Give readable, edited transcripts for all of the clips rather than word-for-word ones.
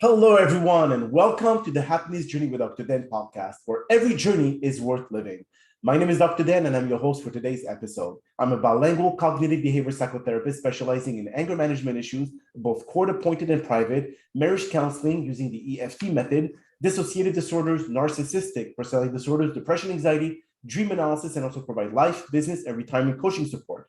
Hello, everyone, and welcome to the Happiness Journey with drdan podcast, where every journey is worth living. My name is Dr. Dan, and I'm your host for today's episode. I'm a bilingual cognitive behavior psychotherapist specializing in anger management issues, both court-appointed and private, marriage counseling using the EFT method, dissociative disorders, narcissistic personality disorders, depression, anxiety, dream analysis, and also provide life, business, and retirement coaching support.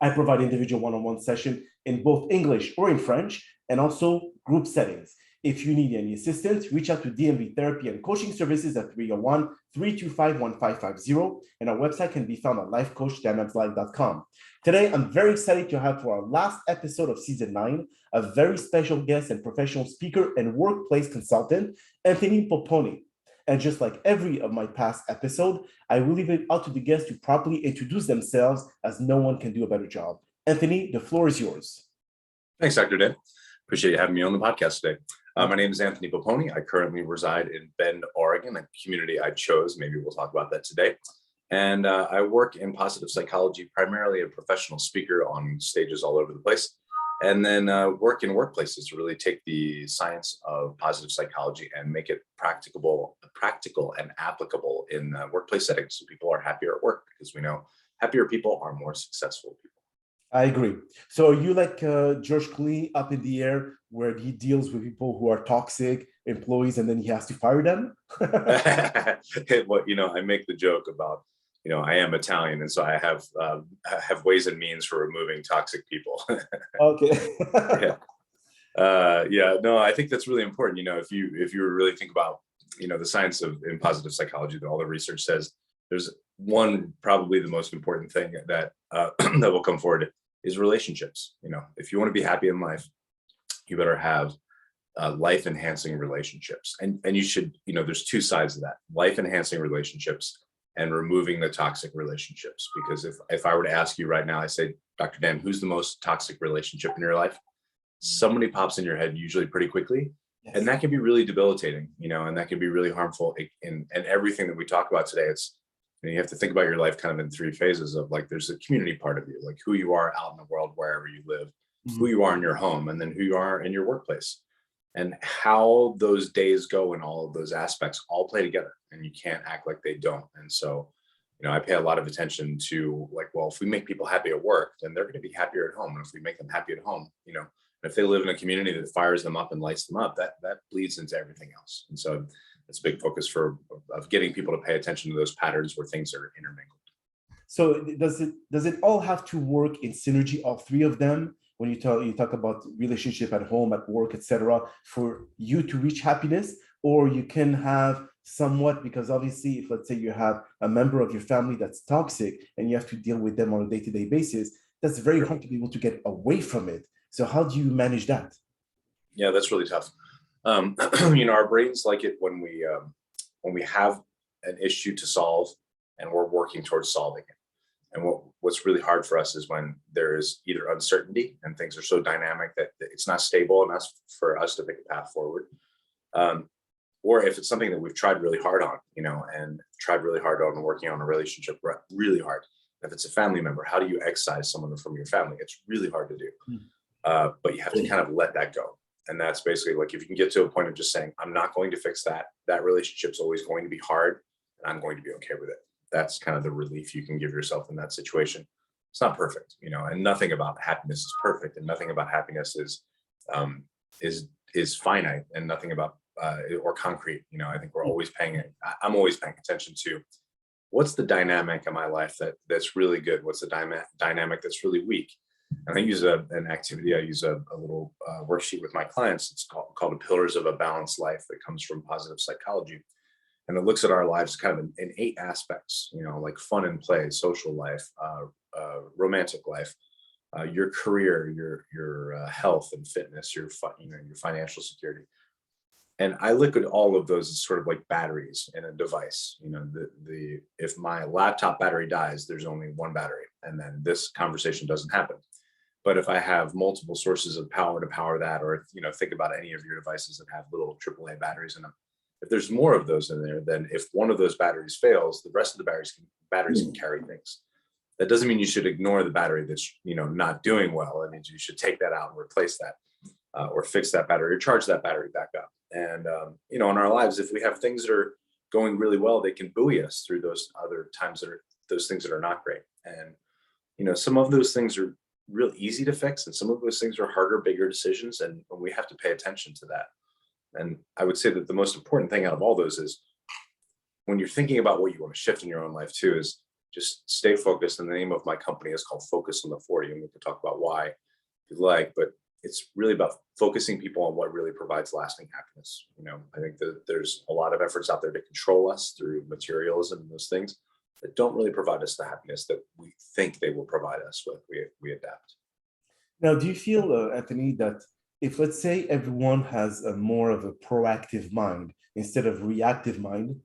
I provide individual one-on-one session in both English or in French, and also group settings. If you need any assistance, reach out to DMV therapy and coaching services at 301-325-1550, and our website can be found at lifecoach.drdanamzallag.com. Today, I'm very excited to have for our last episode of season 9, a very special guest and professional speaker and workplace consultant, Anthony Poponi. And just like every of my past episode, I will leave it up to the guests to properly introduce themselves, as no one can do a better job. Anthony, the floor is yours. Thanks, Dr. Dan. Appreciate you having me on the podcast today. My name is Anthony Poponi. I currently reside in Bend, Oregon, a community I chose. Maybe we'll talk about that today. And I work in positive psychology, primarily a professional speaker on stages all over the place. And then work in workplaces to really take the science of positive psychology and make it practical and applicable in workplace settings, so people are happier at work, because we know happier people are more successful people. I agree. So you like George Clooney, Up in the Air, where he deals with people who are toxic employees and then he has to fire them? Well, I make the joke about, I am Italian, and so I have ways and means for removing toxic people. Okay. No, I think that's really important. If you really think about, the science in positive psychology, that all the research says, there's one, probably the most important thing that that will come forward is relationships. If you want to be happy in life, you better have life enhancing relationships. And you should, there's two sides of that: life enhancing relationships and removing the toxic relationships. Because if I were to ask you right now, I say, Dr. Dan, who's the most toxic relationship in your life? Somebody pops in your head usually pretty quickly. Yes. And that can be really debilitating, and that can be really harmful. And everything that we talk about today, you have to think about your life kind of in three phases of, like, there's a community part of you, like who you are out in the world, wherever you live, who you are in your home, and then who you are in your workplace. And how those days go and all of those aspects all play together, and you can't act like they don't. And so, I pay a lot of attention to, like, well, if we make people happy at work, then they're going to be happier at home. And if we make them happy at home, if they live in a community that fires them up and lights them up, that bleeds into everything else. And so it's a big focus of getting people to pay attention to those patterns where things are intermingled. So does it all have to work in synergy, all three of them? When you talk about relationship at home, at work, etc., for you to reach happiness? Or you can have somewhat, because obviously, if let's say you have a member of your family that's toxic and you have to deal with them on a day-to-day basis, that's very hard to be able to get away from it. So how do you manage that? Yeah, that's really tough. Our brains like it when we have an issue to solve and we're working towards solving it. And what's really hard for us is when there is either uncertainty and things are so dynamic that it's not stable enough for us to pick a path forward. Or if it's something that we've tried really hard on, and tried really hard on working on a relationship, really hard. If it's a family member, how do you excise someone from your family? It's really hard to do. But you have to kind of let that go. And that's basically, like, if you can get to a point of just saying, I'm not going to fix that relationship's always going to be hard, and I'm going to be okay with it. That's kind of the relief you can give yourself in that situation. It's not perfect, and nothing about happiness is perfect, and nothing about happiness is finite, and nothing about or concrete. I think I'm always paying attention to what's the dynamic of my life that's really good, what's the dynamic that's really weak. And I use an activity. I use a little worksheet with my clients. It's called the Pillars of a Balanced Life, that comes from positive psychology. And it looks at our lives kind of in 8 aspects, like fun and play, social life, romantic life, your career, your health and fitness, your financial security. And I look at all of those as sort of like batteries in a device. If my laptop battery dies, there's only one battery, and then this conversation doesn't happen. But if I have multiple sources of power to power that, or think about any of your devices that have little AAA batteries in them. If there's more of those in there, then if one of those batteries fails, the rest of the batteries can carry things. That doesn't mean you should ignore the battery that's not doing well. It means you should take that out and replace that. or fix that battery or charge that battery back up. And in our lives, if we have things that are going really well, they can buoy us through those other times that are those things that are not great. And some of those things are real easy to fix, and some of those things are harder, bigger decisions, and we have to pay attention to that. And I would say that the most important thing out of all those is when you're thinking about what you want to shift in your own life too, is just stay focused. And the name of my company is called Focus on the 40, and we can talk about why if you like, but it's really about focusing people on what really provides lasting happiness. I think that there's a lot of efforts out there to control us through materialism and those things that don't really provide us the happiness that we think they will provide us with. We adapt. Now, do you feel, Anthony, that if, let's say, everyone has a more of a proactive mind instead of reactive mind,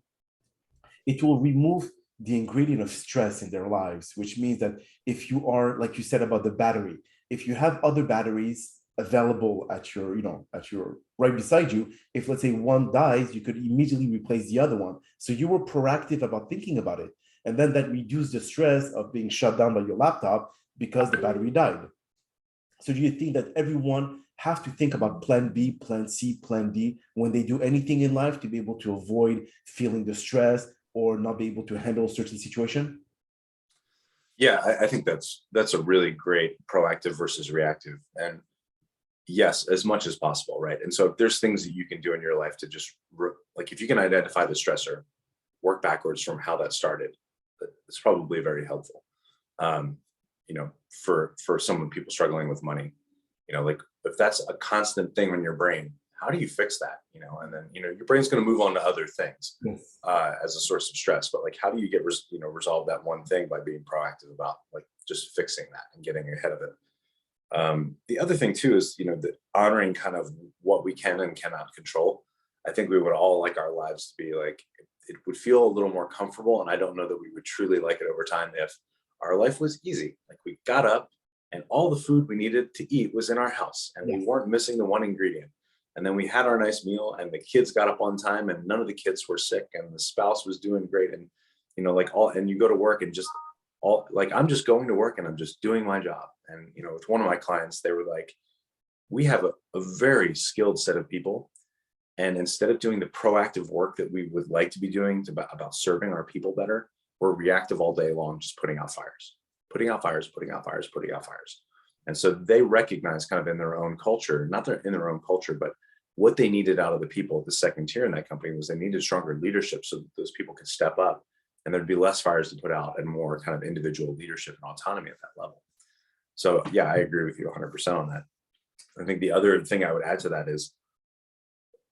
it will remove the ingredient of stress in their lives, which means that if you are, like you said about the battery, if you have other batteries available at your right beside you, if let's say one dies, you could immediately replace the other one. So you were proactive about thinking about it. And then that reduced the stress of being shut down by your laptop because the battery died. So do you think that everyone has to think about plan B, plan C, plan D when they do anything in life to be able to avoid feeling the stress or not be able to handle a certain situation? Yeah, I think that's a really great proactive versus reactive. And yes, as much as possible, right? And so if there's things that you can do in your life to just, like if you can identify the stressor, work backwards from how that started, it's probably very helpful. For some people struggling with money, like if that's a constant thing on your brain, how do you fix that? And then, your brain's going to move on to other things as a source of stress. But like, how do you get, resolve that one thing by being proactive about like just fixing that and getting ahead of it? The other thing too is, the honoring kind of what we can and cannot control. I think we would all like our lives to be like, it would feel a little more comfortable. And I don't know that we would truly like it over time if our life was easy. Like we got up and all the food we needed to eat was in our house and we weren't missing the one ingredient. And then we had our nice meal and the kids got up on time and none of the kids were sick and the spouse was doing great. And, and you go to work and just I'm just going to work and I'm just doing my job. And, with one of my clients, they were like, we have a very skilled set of people. And instead of doing the proactive work that we would like to be doing about serving our people better, we're reactive all day long, just putting out fires. And so they recognize kind of in their own culture, not in their own culture, but what they needed out of the people at the second tier in that company was they needed stronger leadership so that those people could step up and there'd be less fires to put out and more kind of individual leadership and autonomy at that level. So yeah, I agree with you 100% on that. I think the other thing I would add to that is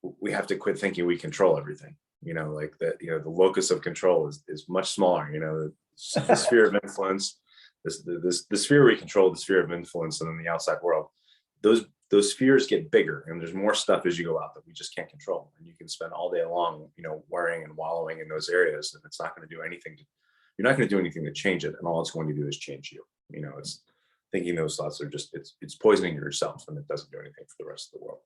we have to quit thinking we control everything. Like that, the locus of control is much smaller, the sphere of influence, the sphere we control, the sphere of influence, and then the outside world, those spheres get bigger and there's more stuff as you go out that we just can't control. And you can spend all day long, worrying and wallowing in those areas. And it's not going to do anything. You're not going to do anything to change it. And all it's going to do is change you. It's thinking those thoughts are just, it's poisoning yourself and it doesn't do anything for the rest of the world.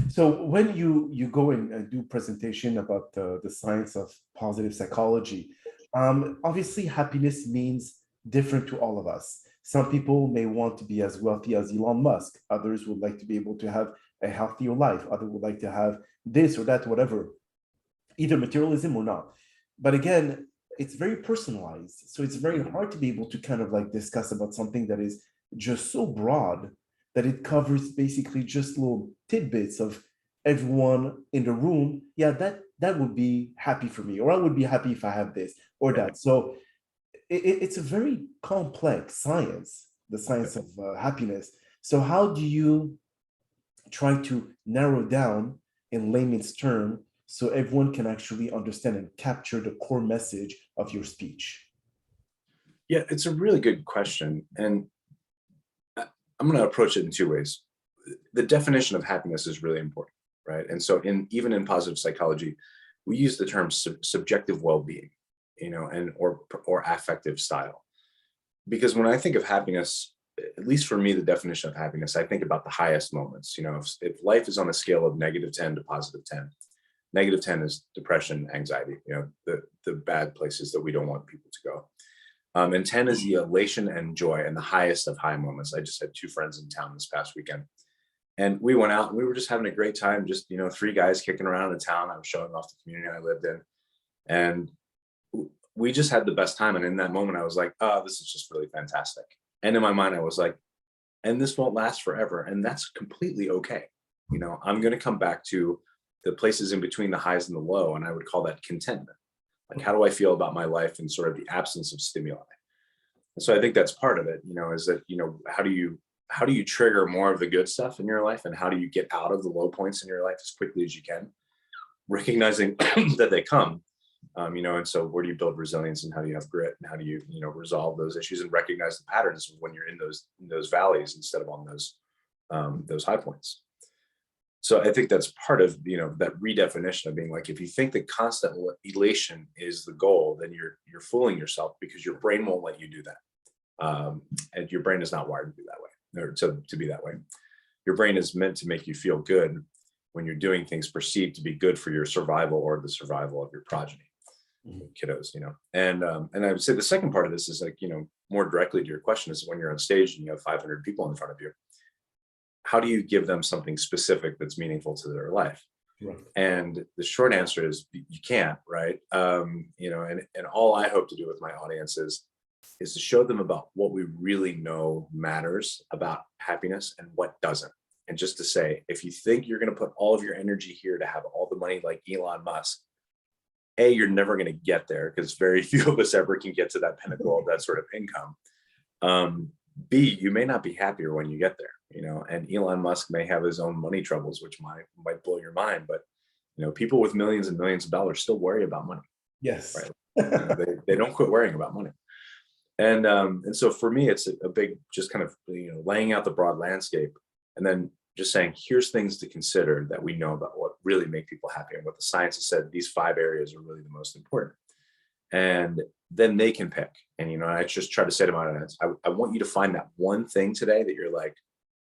So when you go and do presentation about the science of positive psychology, obviously happiness means different to all of us. Some people may want to be as wealthy as Elon Musk. Others would like to be able to have a healthier life. Others would like to have this or that, whatever, either materialism or not. But again, it's very personalized. So it's very hard to be able to kind of like discuss about something that is just so broad that it covers basically just little tidbits of everyone in the room. Yeah, that would be happy for me, or I would be happy if I have this or that. So it's a very complex science, the science of happiness. So how do you try to narrow down in layman's term so everyone can actually understand and capture the core message of your speech? Yeah, it's a really good question. And I'm going to approach it in two ways. The definition of happiness is really important, right? And so even in positive psychology, we use the term subjective well-being, and or affective style. Because when I think of happiness, at least for me, the definition of happiness, I think about the highest moments. If life is on a scale of -10 to +10, -10 is depression, anxiety, the bad places that we don't want people to go. And 10 is the elation and joy and the highest of high moments. I just had two friends in town this past weekend. And we went out and we were just having a great time. Just, three guys kicking around in town. I was showing off the community I lived in. And we just had the best time. And in that moment, I was like, oh, this is just really fantastic. And in my mind, I was like, and this won't last forever. And that's completely okay. I'm going to come back to the places in between the highs and the low. And I would call that contentment. Like, how do I feel about my life in sort of the absence of stimuli? And so I think that's part of it, is that, how do you trigger more of the good stuff in your life, and how do you get out of the low points in your life as quickly as you can, recognizing that they come, and so where do you build resilience, and how do you have grit, and how do you, resolve those issues and recognize the patterns when you're in those valleys instead of on those high points. So I think that's part of, that redefinition of being like, if you think that constant elation is the goal, then you're fooling yourself, because your brain won't let you do that. And your brain is not wired to be that way, or to be that way. Your brain is meant to make you feel good when you're doing things perceived to be good for your survival or the survival of your progeny, kiddos, And I would say the second part of this is like, more directly to your question, is when you're on stage and you have 500 people in front of you, how do you give them something specific that's meaningful to their life? Right. And the short answer is you can't, right? And all I hope to do with my audience is to show them about what we really know matters about happiness and what doesn't. And just to say, if you think you're going to put all of your energy here to have all the money like Elon Musk, A, you're never going to get there, because very few of us ever can get to that pinnacle of that sort of income. B, you may not be happier when you get there, and Elon Musk may have his own money troubles, which might blow your mind, but people with millions and millions of dollars still worry about money. Yes. Right? They don't quit worrying about money. And so for me, it's a big, just kind of, laying out the broad landscape, and then just saying, here's things to consider that we know about what really make people happy, and what the science has said, these 5 areas are really the most important. And then they can pick. And, I just try to say to my audience, I want you to find that one thing today that you're like,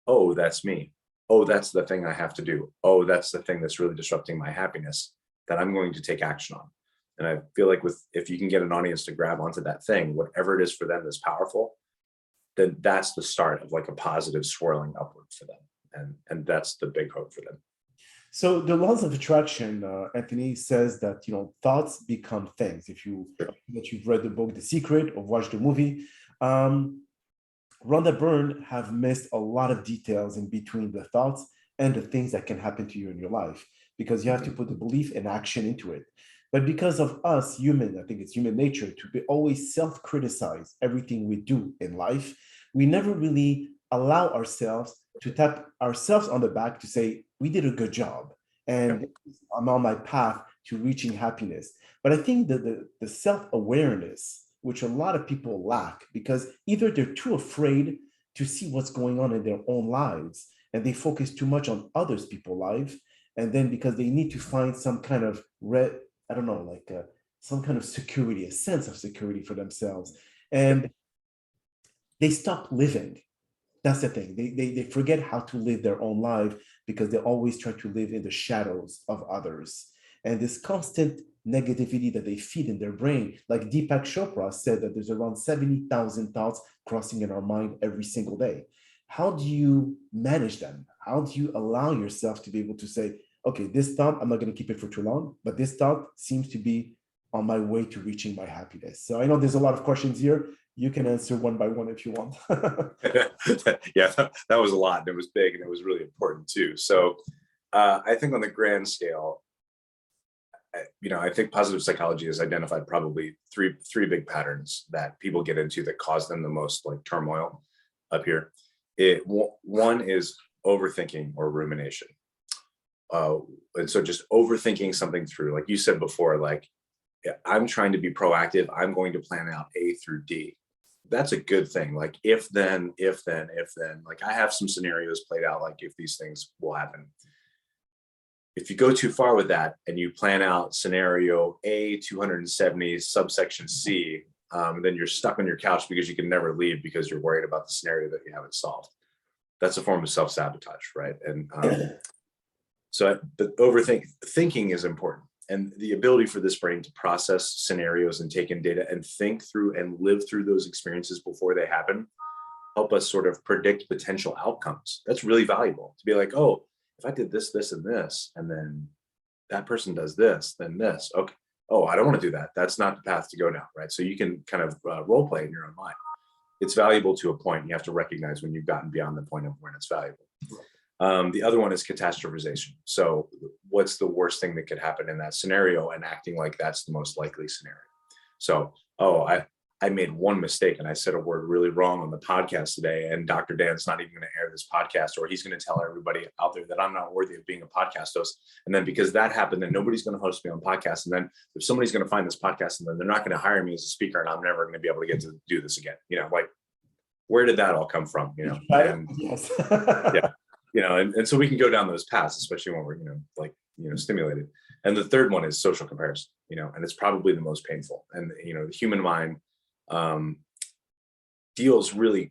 oh, that's me. Oh, that's the thing I have to do. Oh, that's the thing that's really disrupting my happiness that I'm going to take action on. And I feel like if you can get an audience to grab onto that thing, whatever it is for them that's powerful, then that's the start of like a positive swirling upward for them. And that's the big hope for them. So the laws of attraction, Anthony, says that, thoughts become things. If you've read the book The Secret or watched the movie, Rhonda Byrne have missed a lot of details in between the thoughts and the things that can happen to you in your life, because you have to put the belief and action into it. But because of us humans, I think it's human nature to be always self-criticize everything we do in life. We never really allow ourselves to tap ourselves on the back to say, we did a good job and I'm on my path to reaching happiness. But I think that the self-awareness, which a lot of people lack, because either they're too afraid to see what's going on in their own lives and they focus too much on others people's lives. And then because they need to find some kind of some kind of security, a sense of security for themselves. And they stop living. That's the thing. They forget how to live their own life because they always try to live in the shadows of others. And this constant negativity that they feed in their brain, like Deepak Chopra said that there's around 70,000 thoughts crossing in our mind every single day. How do you manage them? How do you allow yourself to be able to say, okay, this thought, I'm not going to keep it for too long, but this thought seems to be on my way to reaching my happiness. So I know there's a lot of questions here. You can answer one by one if you want. Yeah, that was a lot, and it was big, and it was really important too. So I think on the grand scale, I think positive psychology has identified probably three big patterns that people get into that cause them the most like turmoil up here. One is overthinking or rumination. And so just overthinking something through, like you said before, like, I'm trying to be proactive. I'm going to plan out A through D. That's a good thing. Like if then, like I have some scenarios played out, like if these things will happen. If you go too far with that and you plan out scenario A 270 subsection C, then you're stuck on your couch because you can never leave because you're worried about the scenario that you haven't solved. That's a form of self-sabotage, right? And so the thinking is important. And the ability for this brain to process scenarios and take in data and think through and live through those experiences before they happen help us sort of predict potential outcomes. That's really valuable to be like, oh, if I did this, this, and this, and then that person does this, then this. Okay. Oh, I don't want to do that. That's not the path to go down, right? So you can kind of role play in your own mind. It's valuable to a point. You have to recognize when you've gotten beyond the point of when it's valuable. The other one is catastrophization. So what's the worst thing that could happen in that scenario, and acting like that's the most likely scenario. So, oh, I made one mistake and I said a word really wrong on the podcast today, and Dr. Dan's not even going to air this podcast, or he's going to tell everybody out there that I'm not worthy of being a podcast host. And then because that happened, then nobody's going to host me on podcasts. And then if somebody's going to find this podcast, and then they're not going to hire me as a speaker, and I'm never going to be able to get to do this again. Like, where did that all come from? And yes. yeah, and so we can go down those paths, especially when we're, stimulated. And the third one is social comparison, and it's probably the most painful. And, the human mind deals really,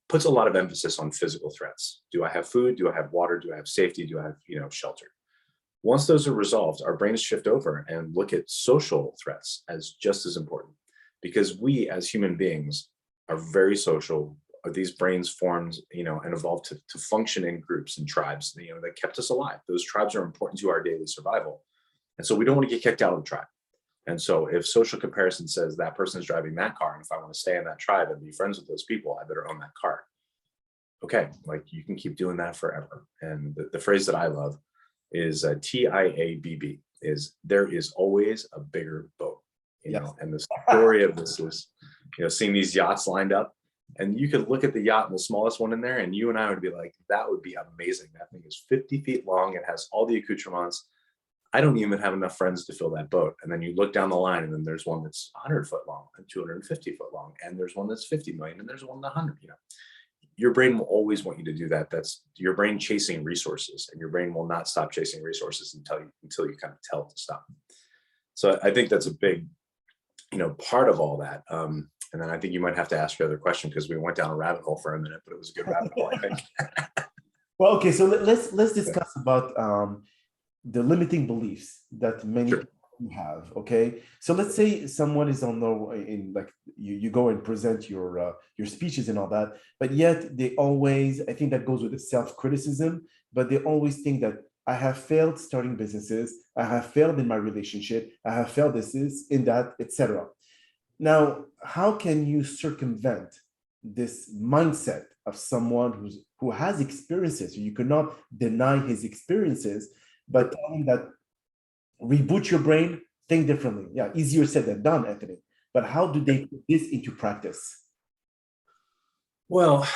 puts a lot of emphasis on physical threats. Do I have food? Do I have water? Do I have safety? Do I have, shelter? Once those are resolved, our brains shift over and look at social threats as just as important, because we as human beings are very social. These brains formed, and evolved to function in groups and tribes, that kept us alive. Those tribes are important to our daily survival. And so we don't want to get kicked out of the tribe. And so if social comparison says that person is driving that car, and if I want to stay in that tribe and be friends with those people, I better own that car. Okay, like you can keep doing that forever. And the phrase that I love is TIABB, is there is always a bigger boat, and the story of this is, seeing these yachts lined up. And you could look at the yacht and the smallest one in there, and you and I would be like, that would be amazing. That thing is 50 feet long. It has all the accoutrements. I don't even have enough friends to fill that boat. And then you look down the line, and then there's one that's 100 foot long and 250 foot long. And there's one that's 50 million, and there's one that's 100, Your brain will always want you to do that. That's your brain chasing resources, and your brain will not stop chasing resources until you kind of tell it to stop. So I think that's a big, part of all that. And then I think you might have to ask your other question, because we went down a rabbit hole for a minute, but it was a good rabbit hole, I think. Well, okay, so let's discuss about the limiting beliefs that many people have. Okay, so let's say someone is on like you go and present your speeches and all that, but yet they always, I think that goes with the self-criticism, but they always think that I have failed starting businesses, I have failed in my relationship, I have failed in that, etc. Now, how can you circumvent this mindset of someone who has experiences? You cannot deny his experiences, but tell him that reboot your brain, think differently. Yeah, easier said than done, Anthony. But how do they put this into practice? Well,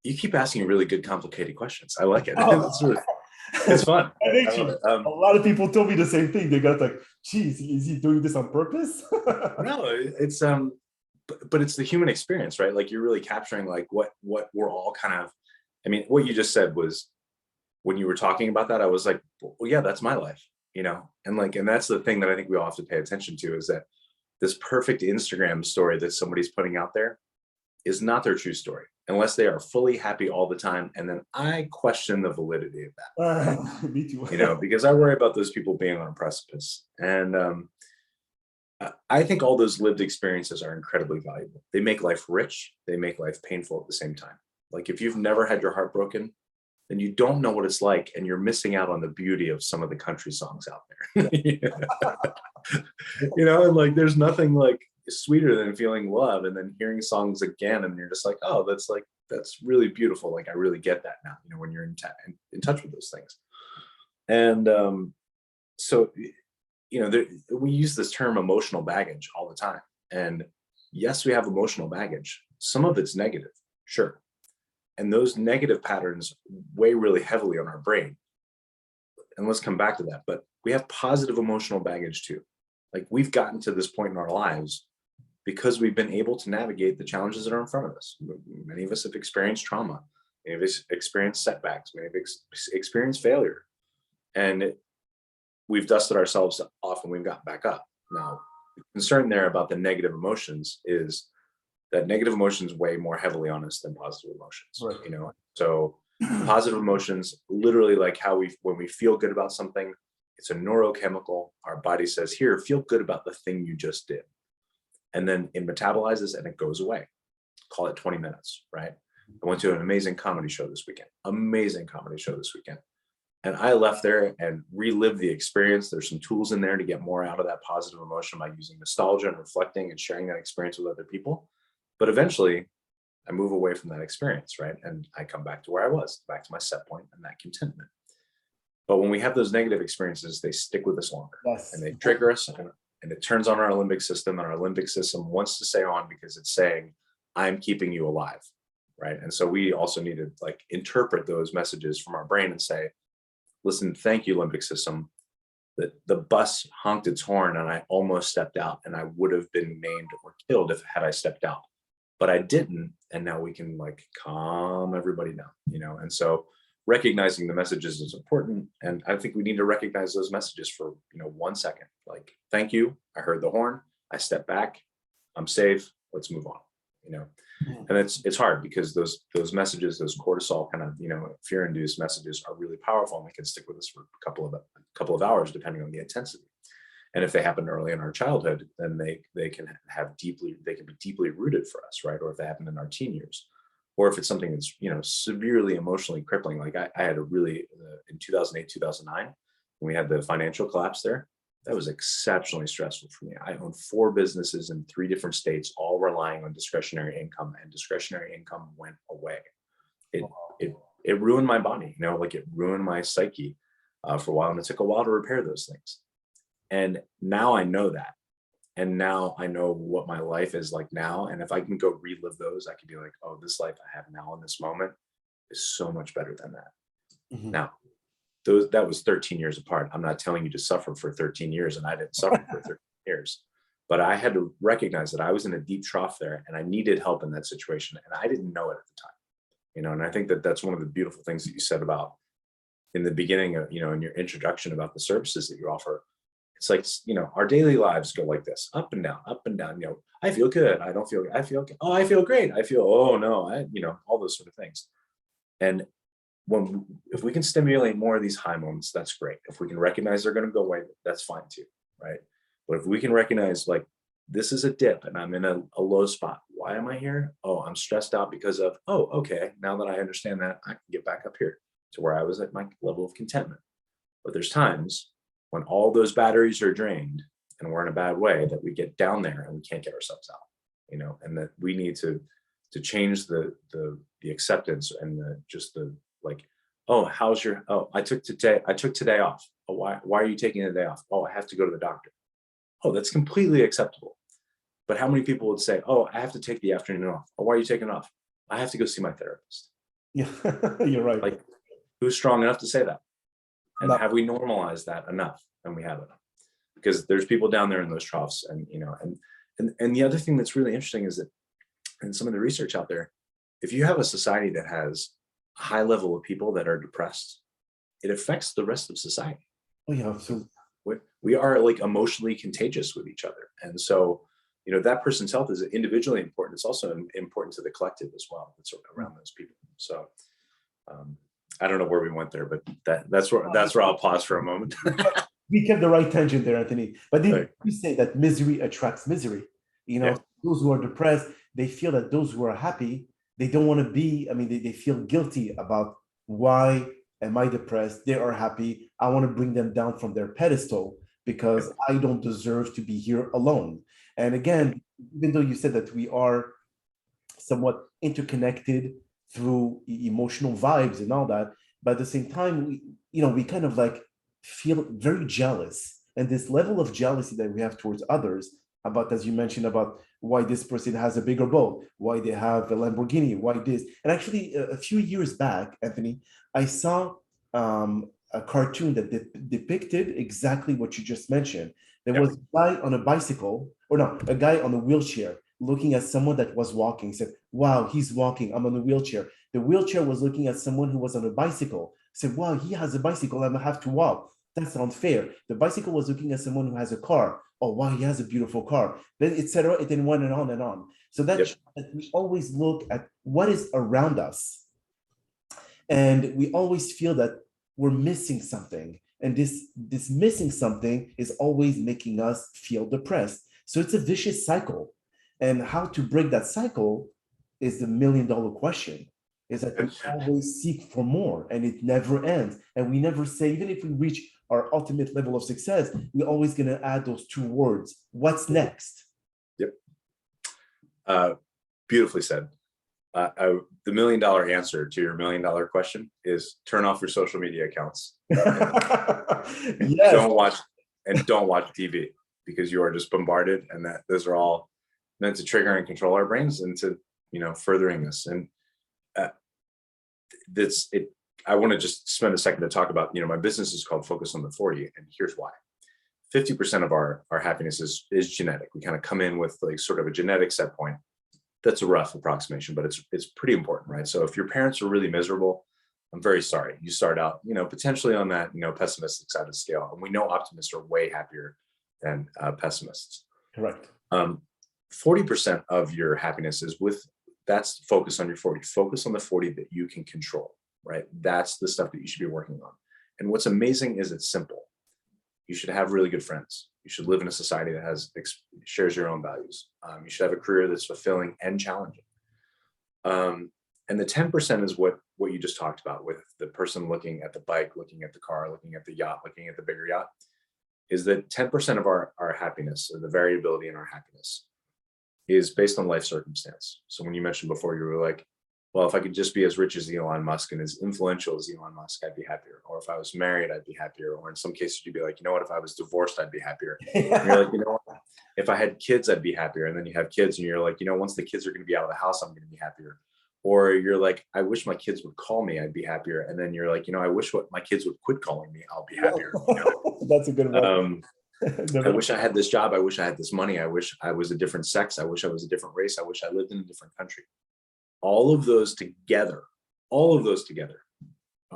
you keep asking really good, complicated questions. I like it. It's fun. A lot of people told me the same thing. They got like, geez, is he doing this on purpose? No, it's but it's the human experience, right? Like, you're really capturing like what we're all kind of, what you just said was, when you were talking about that, I was like, well, yeah, that's my life, and that's the thing that I think we all have to pay attention to, is that this perfect Instagram story that somebody's putting out there is not their true story, unless they are fully happy all the time. And then I question the validity of that. Right? Me too. Because I worry about those people being on a precipice. And I think all those lived experiences are incredibly valuable. They make life rich. They make life painful at the same time. Like, if you've never had your heart broken, then you don't know what it's like, and you're missing out on the beauty of some of the country songs out there. And like, there's nothing like sweeter than feeling love and then hearing songs again, and you're just like, oh, that's really beautiful. Like, I really get that now, when you're in touch with those things. And so we use this term emotional baggage all the time, and yes, we have emotional baggage. Some of it's negative, sure, and those negative patterns weigh really heavily on our brain, and let's come back to that. But we have positive emotional baggage too. Like, we've gotten to this point in our lives because we've been able to navigate the challenges that are in front of us. Many of us have experienced trauma. Many of us experienced setbacks. Many of us experienced failure. And we've dusted ourselves off and we've got back up. Now, the concern there about the negative emotions is that negative emotions weigh more heavily on us than positive emotions. Right. So positive emotions, literally, like when we feel good about something, it's a neurochemical. Our body says, here, feel good about the thing you just did. and then it metabolizes and it goes away. Call it 20 minutes, right? I went to an amazing comedy show this weekend. And I left there and relived the experience. There's some tools in there to get more out of that positive emotion by using nostalgia and reflecting and sharing that experience with other people. But eventually I move away from that experience, right? And I come back to where I was, back to my set point and that contentment. But when we have those negative experiences, they stick with us longer. Yes. And they trigger us, and it turns on our limbic system, and our limbic system wants to stay on because it's saying, I'm keeping you alive, right? And so we also need to like interpret those messages from our brain and say, listen, thank you, limbic system. The bus honked its horn and I almost stepped out, and I would have been maimed or killed had I stepped out, but I didn't. And now we can like calm everybody down, And so recognizing the messages is important. And I think we need to recognize those messages for, 1 second, like, thank you. I heard the horn. I step back. I'm safe. Let's move on, And it's hard because those messages, those cortisol kind of, fear-induced messages are really powerful, and they can stick with us for a couple of hours, depending on the intensity. And if they happen early in our childhood, then they can be deeply rooted for us, right? Or if they happen in our teen years, or if it's something that's, severely emotionally crippling. Like I had a really, in 2008, 2009, when we had the financial collapse there, that was exceptionally stressful for me. I owned 4 businesses in 3 different states, all relying on discretionary income, and discretionary income went away. It ruined my body, it ruined my psyche for a while, and it took a while to repair those things. And now I know that. And now I know what my life is like now. And if I can go relive those, I can be like, oh, this life I have now in this moment is so much better than that. Mm-hmm. Now, that was 13 years apart. I'm not telling you to suffer for 13 years, and I didn't suffer for 13 years. But I had to recognize that I was in a deep trough there, and I needed help in that situation. And I didn't know it at the time. And I think that that's one of the beautiful things that you said about in the beginning of, in your introduction about the services that you offer. It's like, our daily lives go like this, up and down, up and down. I feel good. I don't feel good. I feel good. Oh, I feel great. I feel, oh no, all those sort of things. And if we can stimulate more of these high moments, that's great. If we can recognize they're going to go away, that's fine too, right? But if we can recognize like, this is a dip and I'm in a low spot. Why am I here? Oh, I'm stressed out because of, oh, okay. Now that I understand that, I can get back up here to where I was at my level of contentment. But there's times when all those batteries are drained and we're in a bad way that we get down there and we can't get ourselves out, and that we need to change the acceptance and like, oh, I took today off. Oh, why are you taking the day off? Oh, I have to go to the doctor. Oh, that's completely acceptable. But how many people would say, oh, I have to take the afternoon off. Oh, why are you taking off? I have to go see my therapist. Yeah, you're right. Like, who's strong enough to say that? And No. have we normalized that enough? And we haven't, because there's people down there in those troughs. And, and the other thing that's really interesting is that in some of the research out there, if you have a society that has a high level of people that are depressed, it affects the rest of society. Oh yeah, absolutely. We are like emotionally contagious with each other. And so, that person's health is individually important. It's also important to the collective as well. That's around those people. So, I don't know where we went there, but that's where I'll pause for a moment. We kept the right tangent there, Anthony. But did you say that misery attracts misery? Those who are depressed, they feel that those who are happy, they don't want to be, they feel guilty about why am I depressed? They are happy. I want to bring them down from their pedestal because I don't deserve to be here alone. And again, even though you said that we are somewhat interconnected through emotional vibes and all that, but at the same time, we kind of like feel very jealous. And this level of jealousy that we have towards others about, as you mentioned, about why this person has a bigger boat, why they have a Lamborghini, why this. And actually, a few years back, Anthony, I saw a cartoon that depicted exactly what you just mentioned. There was a guy on a bicycle, a guy on a wheelchair looking at someone that was walking, said, wow, he's walking, I'm on a wheelchair. The wheelchair was looking at someone who was on a bicycle, said, wow, he has a bicycle, I have to walk. That's unfair. The bicycle was looking at someone who has a car. Oh, wow, he has a beautiful car. Then, etc. It then went on and on. So that we always look at what is around us. And we always feel that we're missing something. And this missing something is always making us feel depressed. So it's a vicious cycle. And how to break that cycle is the $1,000,000 question. Is that we always seek for more and it never ends. And we never say, even if we reach our ultimate level of success, we're always going to add those two words. What's next? Yep. Beautifully said. The $1,000,000 answer to your $1,000,000 question is turn off your social media accounts. Yes. Don't watch TV, because you are just bombarded, and those are all meant to trigger and control our brains into, furthering this. And I want to just spend a second to talk about, my business is called Focus on the 40, and here's why. 50% of our happiness is genetic. We kind of come in with like sort of a genetic set point. That's a rough approximation, but it's pretty important, right? So if your parents are really miserable, I'm very sorry. You start out, potentially on that, pessimistic side of the scale. And we know optimists are way happier than pessimists. Correct. 40% of your happiness that's focus on your 40. Focus on the 40 that you can control, right? That's the stuff that you should be working on. And what's amazing is it's simple. You should have really good friends. You should live in a society that shares your own values. You should have a career that's fulfilling and challenging. And the 10% is what you just talked about, with the person looking at the bike, looking at the car, looking at the yacht, looking at the bigger yacht, is that 10% of our happiness, or the variability in our happiness, is based on life circumstance. So when you mentioned before, you were like, well, if I could just be as rich as Elon Musk and as influential as Elon Musk, I'd be happier. Or if I was married, I'd be happier. Or in some cases, you'd be like, if I was divorced, I'd be happier. And you're like, what? If I had kids, I'd be happier. And then you have kids and you're like, once the kids are going to be out of the house, I'm going to be happier. Or you're like, I wish my kids would call me, I'd be happier. And then you're like, I wish my kids would quit calling me, I'll be happier. That's a good one. I wish I had this job. I wish I had this money. I wish I was a different sex. I wish I was a different race. I wish I lived in a different country. All of those together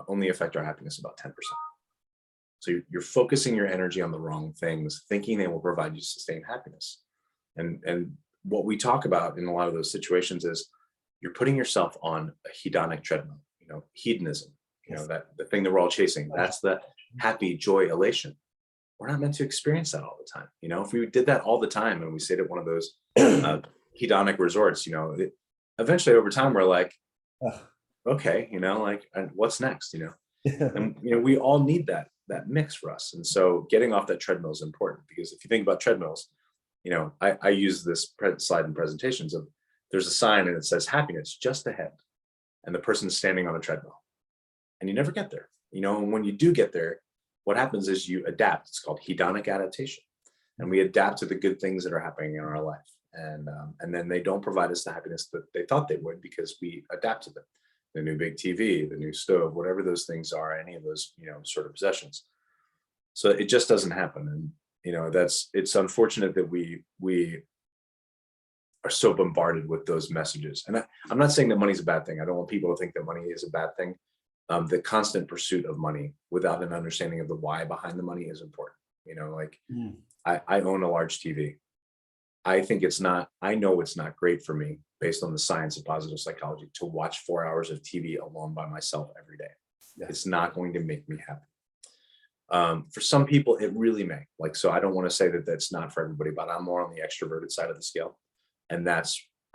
only affect our happiness about 10%. So you're focusing your energy on the wrong things, thinking they will provide you sustained happiness. And what we talk about in a lot of those situations is you're putting yourself on a hedonic treadmill, hedonism, that the thing that we're all chasing. That's the happy, joy, elation. We're not meant to experience that all the time. If we did that all the time and we stayed at one of those hedonic resorts, eventually over time we're like, okay, and what's next, and we all need that mix for us. And so getting off that treadmill is important, because if you think about treadmills, I use this slide in presentations of, there's a sign and it says happiness just ahead, and the person's standing on a treadmill, and you never get there, and when you do get there, what happens is you adapt. It's called hedonic adaptation, and we adapt to the good things that are happening in our life. And then they don't provide us the happiness that they thought they would, because we adapt to them. The new big TV, the new stove, whatever those things are, any of those, sort of possessions. So it just doesn't happen. And, it's unfortunate that we are so bombarded with those messages. And I'm not saying that money's a bad thing. I don't want people to think that money is a bad thing. The constant pursuit of money without an understanding of the why behind the money is important. I own a large TV. I know it's not great for me, based on the science of positive psychology, to watch 4 hours of TV alone by myself every day. Yeah. It's not going to make me happy. For some people, it really may. So I don't want to say that that's not for everybody, but I'm more on the extroverted side of the scale. And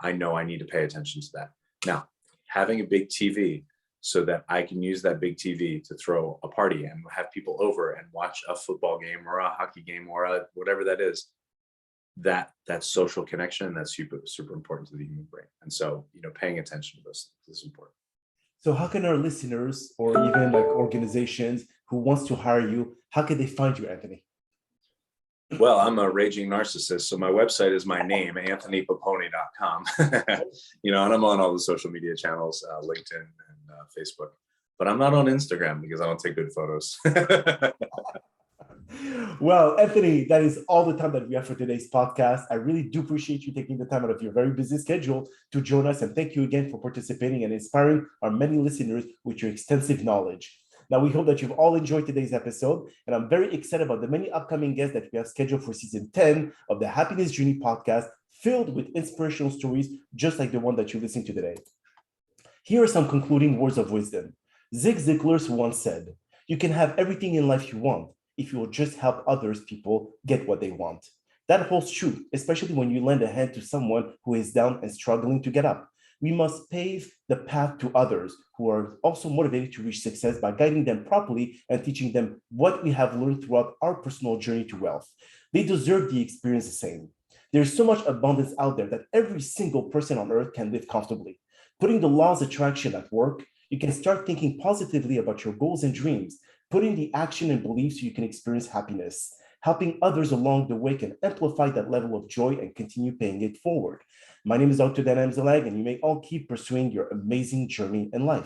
I know I need to pay attention to that. Now, having a big TV so that I can use that big TV to throw a party and have people over and watch a football game or a hockey game or whatever that is, that social connection, that's super, super important to the human brain. And so, paying attention to those things is important. So how can our listeners, or even organizations who wants to hire you, how can they find you, Anthony? Well, I'm a raging narcissist, so my website is my name, anthonypoponi.com. And I'm on all the social media channels, LinkedIn and Facebook, but I'm not on Instagram because I don't take good photos. Well, Anthony, that is all the time that we have for today's podcast. I really do appreciate you taking the time out of your very busy schedule to join us. And thank you again for participating and inspiring our many listeners with your extensive knowledge. Now, we hope that you've all enjoyed today's episode, and I'm very excited about the many upcoming guests that we have scheduled for season 10 of the Happiness Journey podcast, filled with inspirational stories just like the one that you're listening to today. Here are some concluding words of wisdom. Zig Ziglar once said, "You can have everything in life you want if you will just help others people get what they want." That holds true, especially when you lend a hand to someone who is down and struggling to get up. We must pave the path to others who are also motivated to reach success by guiding them properly and teaching them what we have learned throughout our personal journey to wealth. They deserve the experience the same. There's so much abundance out there that every single person on earth can live comfortably. Putting the laws of attraction at work, you can start thinking positively about your goals and dreams, putting the action and beliefs so you can experience happiness. Helping others along the way can amplify that level of joy and continue paying it forward. My name is Dr. Dan Amzallag, and you may all keep pursuing your amazing journey in life.